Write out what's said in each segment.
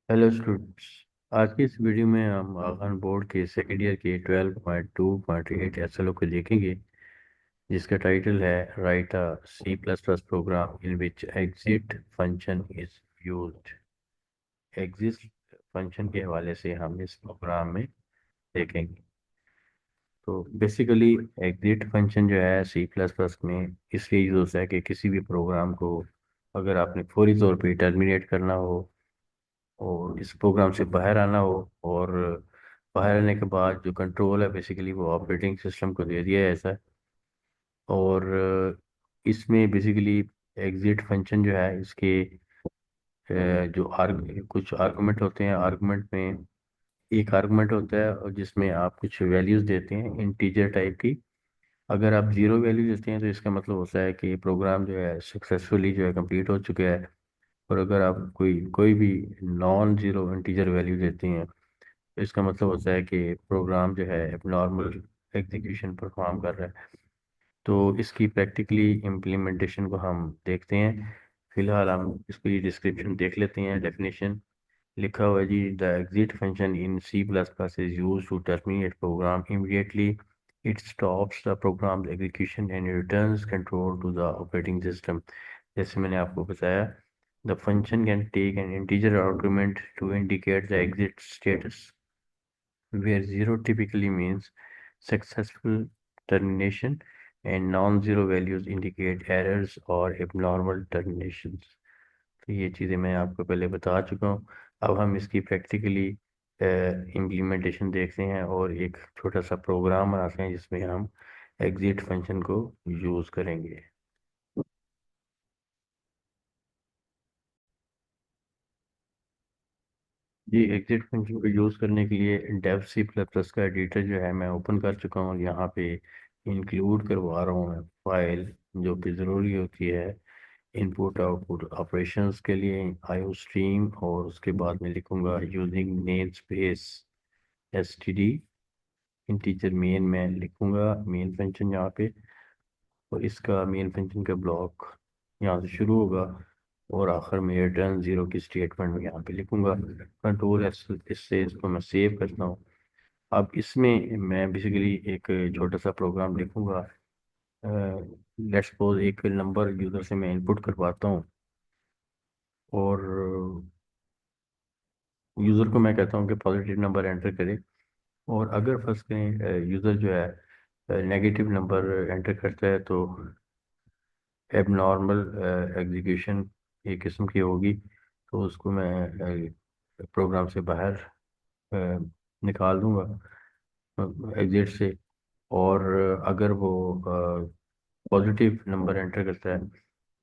Hello students. आज की इस वीडियो में हम आगान बोर्ड के सेकेंड ईयर के 12.2.8 एसएलओ को देखेंगे, जिसका टाइटल है write a C plus plus program in which exit function is used. Exit function के हवाले से हम इस प्रोग्राम में देखेंगे। तो बेसिकली एग्जिट फंक्शन जो है सी प्लस प्लस में इसलिए यूज होता है कि किसी भी प्रोग्राम को अगर आपने फौरी तौर पे टर्मिनेट करना हो और इस प्रोग्राम से बाहर आना हो, और बाहर आने के बाद जो कंट्रोल है बेसिकली वो ऑपरेटिंग सिस्टम को दे दिया जाता है। और इसमें बेसिकली एग्जिट फंक्शन जो है इसके जो कुछ आर्गुमेंट होते हैं। आर्गुमेंट में एक आर्गुमेंट होता है और जिसमें आप कुछ वैल्यूज देते हैं इंटीजर टाइप की। अगर आप जीरो वैल्यू देते हैं तो इसका मतलब होता है कि प्रोग्राम जो है सक्सेसफुली जो है कंप्लीट हो चुका है। और अगर आप कोई कोई भी नॉन जीरो इंटीजर वैल्यू देते हैं तो इसका मतलब होता है कि प्रोग्राम जो है नॉर्मल एग्जीक्यूशन परफॉर्म कर रहा है। तो इसकी प्रैक्टिकली इम्प्लीमेंटेशन को हम देखते हैं। फिलहाल हम इसकी डिस्क्रिप्शन देख लेते हैं। डेफिनेशन लिखा हुआ है जी, the exit function in C plus plus is use to terminate program immediately. It stops the program execution and returns control to the operating system. जैसे मैंने आपको बताया, the function can take an integer argument to indicate the exit status, where zero typically means successful termination and non-zero values indicate errors or abnormal terminations। तो ये चीज़ें मैं आपको पहले बता चुका हूँ। अब हम इसकी प्रैक्टिकली इम्प्लीमेंटेशन देखते हैं और एक छोटा सा प्रोग्राम बनाते हैं जिसमें हम एग्जिट फंक्शन को यूज़ करेंगे। जी, एग्जिट फंक्शन को यूज़ करने के लिए डेव सी प्लस प्लस का एडिटर जो है मैं ओपन कर चुका हूँ। यहाँ पे इंक्लूड करवा रहा हूँ मैं फाइल जो कि ज़रूरी होती है इनपुट आउटपुट ऑपरेशंस के लिए, आईओ स्ट्रीम। और उसके बाद मैं लिखूँगा using name space S T D integer main. मैं लिखूँगा मेन फंक्शन यहाँ पे, और इसका मेन फंक्शन का ब्लॉक यहाँ से शुरू होगा और आखिर में रिटर्न जीरो की स्टेटमेंट में यहाँ पे लिखूंगा। कंट्रोल एस इससे इसको मैं सेव करता हूँ। अब इसमें मैं बेसिकली एक छोटा सा प्रोग्राम लिखूंगा। लेट्स सपोज एक नंबर यूज़र से मैं इनपुट करवाता हूँ और यूज़र को मैं कहता हूँ कि पॉजिटिव नंबर एंटर करे। और अगर फर्स्ट करें यूज़र जो है नेगेटिव नंबर एंटर करता है तो एबनॉर्मल एग्जीक्यूशन एक किस्म की होगी। तो उसको मैं प्रोग्राम से बाहर अ, निकाल दूंगा एग्जिट से। और अगर वो पॉजिटिव नंबर एंटर करता है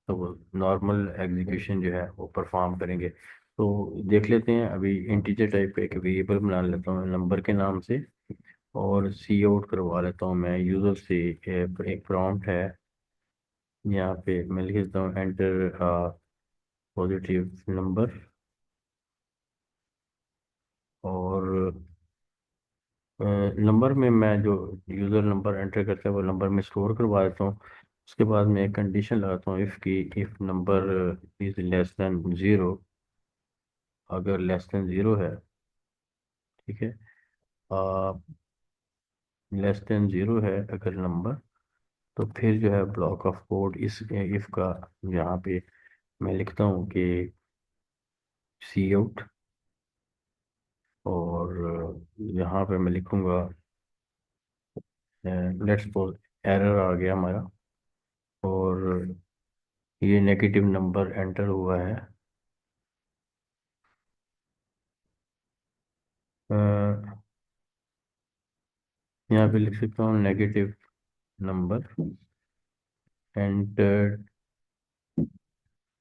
तो वो नॉर्मल एग्जीक्यूशन जो है वो परफॉर्म करेंगे। तो देख लेते हैं। अभी इंटीजर टाइप का एक वेरिएबल बना लेता हूँ नंबर के नाम से, और सी आउट करवा लेता हूँ मैं यूज़र से। एक प्रॉम्प्ट है, यहाँ पे मैं लिख देता हूँ एंटर पॉजिटिव नंबर। और नंबर में मैं जो यूज़र नंबर एंटर करता है वो नंबर में स्टोर करवा देता हूँ। उसके बाद मैं एक कंडीशन लगाता हूँ इफ़ की, if number is less than zero. अगर लेस देन ज़ीरो है, ठीक है, लेस देन ज़ीरो है अगर नंबर, तो फिर जो है ब्लॉक ऑफ कोड इस इफ़ का यहाँ पे मैं लिखता हूँ कि सी आउट। और यहाँ पे मैं लिखूँगा लेट्स सपोज एरर आ गया हमारा और ये नेगेटिव नंबर एंटर हुआ है। अ, यहाँ पे लिख सकता हूँ नेगेटिव नंबर एंटर,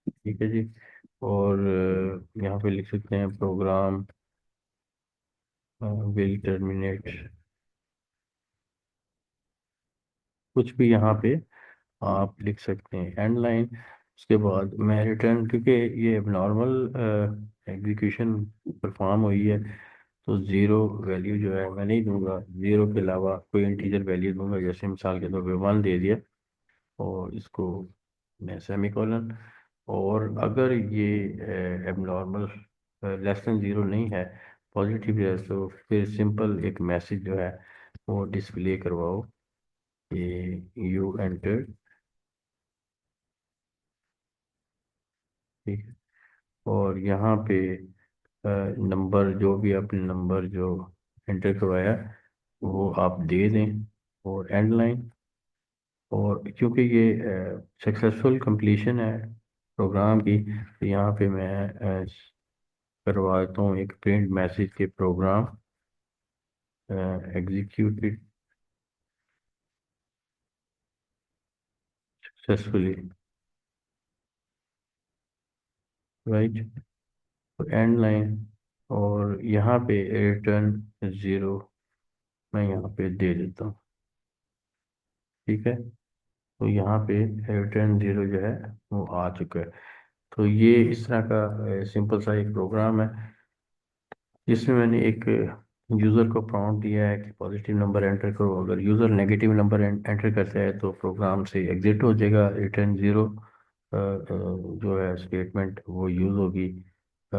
ठीक है जी। और यहाँ पे लिख सकते हैं प्रोग्राम विल टर्मिनेट, कुछ भी यहाँ पे आप लिख सकते हैं एंड लाइन। उसके बाद मैं रिटर्न, क्योंकि ये नॉर्मल एग्जीक्यूशन परफॉर्म हुई है तो ज़ीरो वैल्यू जो है मैं नहीं दूंगा, ज़ीरो के अलावा कोई इंटीजर वैल्यू दूंगा। जैसे मिसाल के तौर पे वन दे दिया और इसको मैं सेमी कॉलन। और अगर ये एबनॉर्मल लेस देन ज़ीरो नहीं है, पॉजिटिव है, तो फिर सिंपल एक मैसेज जो है वो डिस्प्ले करवाओ कि यू एंटर्ड, ठीक है। और यहाँ पे नंबर, जो भी आपने नंबर जो एंटर करवाया वो आप दे दें, और एंड लाइन। और क्योंकि ये सक्सेसफुल कंप्लीशन है प्रोग्राम की, तो यहाँ पे मैं करवाता हूँ एक प्रिंट मैसेज के program executed successfully, right, end line. और यहाँ पे रिटर्न ज़ीरो मैं यहाँ पे दे देता हूँ, ठीक है। तो यहाँ पे रिटर्न ज़ीरो जो है वो आ चुका है। तो ये इस तरह का सिंपल सा एक प्रोग्राम है जिसमें मैंने एक यूज़र को प्रॉम्प्ट दिया है कि पॉजिटिव नंबर एंटर करो। अगर यूज़र नेगेटिव नंबर एंटर करता है तो प्रोग्राम से एग्जिट हो जाएगा, रिटर्न ज़ीरो जो है स्टेटमेंट वो यूज़ होगी, अ,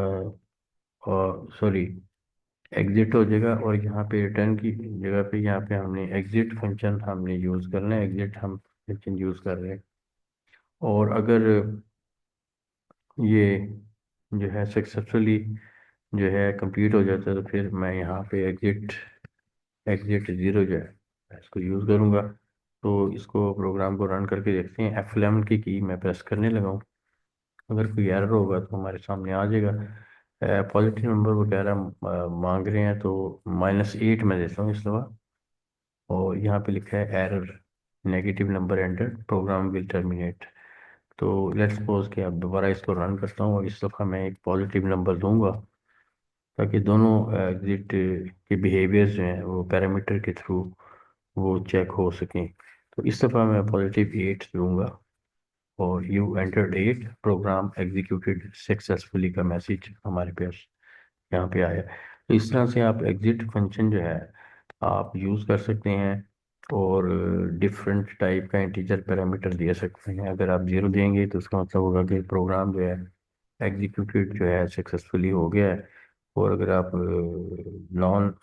और सॉरी एग्जिट हो जाएगा। और यहाँ पे रिटर्न की जगह पे यहाँ पे हमने एग्जिट फंक्शन हमने यूज़ करना है, एग्जिट हम फंक्शन यूज़ कर रहे हैं। और अगर ये जो है सक्सेसफुली जो है कंप्लीट हो जाता है तो फिर मैं यहाँ पे एग्जिट एग्जिट ज़ीरो जो है इसको यूज़ करूँगा। तो इसको प्रोग्राम को रन करके देखते हैं। F11 की मैं प्रेस करने लगा हूँ। अगर कोई एरर होगा तो हमारे सामने आ जाएगा। पॉजिटिव नंबर वगैरह मांग रहे हैं तो -8 मैं देता हूँ इस दफ़ा। और यहाँ पे लिखा है error, negative number enter, program will terminate. तो लेट्स सपोज कि अब दोबारा इसको रन करता हूँ और इस दफ़ा मैं एक पॉजिटिव नंबर दूंगा ताकि दोनों एग्जिट के बिहेवियर्स जो हैं वो पैरामीटर के थ्रू वो चेक हो सकें। तो इस दफ़ा मैं पॉजिटिव 8 दूंगा और you entered 8, program executed successfully का मैसेज हमारे पास यहाँ पे आया। तो इस तरह से आप एग्जिट फंक्शन जो है आप यूज़ कर सकते हैं और डिफरेंट टाइप का इंटीजर पैरामीटर दे सकते हैं। अगर आप ज़ीरो देंगे तो उसका मतलब होगा कि प्रोग्राम जो है एग्जीक्यूटेड जो है सक्सेसफुली हो गया है। और अगर आप नॉन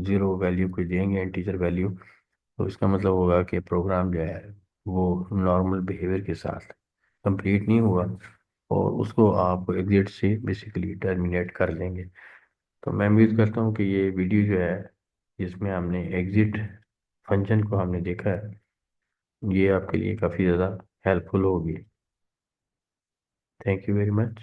ज़ीरो वैल्यू को देंगे, इंटीजर वैल्यू, तो इसका मतलब होगा कि प्रोग्राम जो है वो नॉर्मल बिहेवियर के साथ कंप्लीट नहीं हुआ और उसको आप एग्जिट से बेसिकली टर्मिनेट कर देंगे। तो मैं उम्मीद करता हूँ कि ये वीडियो जो है जिसमें हमने एग्जिट फंक्शन को हमने देखा है ये आपके लिए काफ़ी ज़्यादा हेल्पफुल होगी। Thank you very much.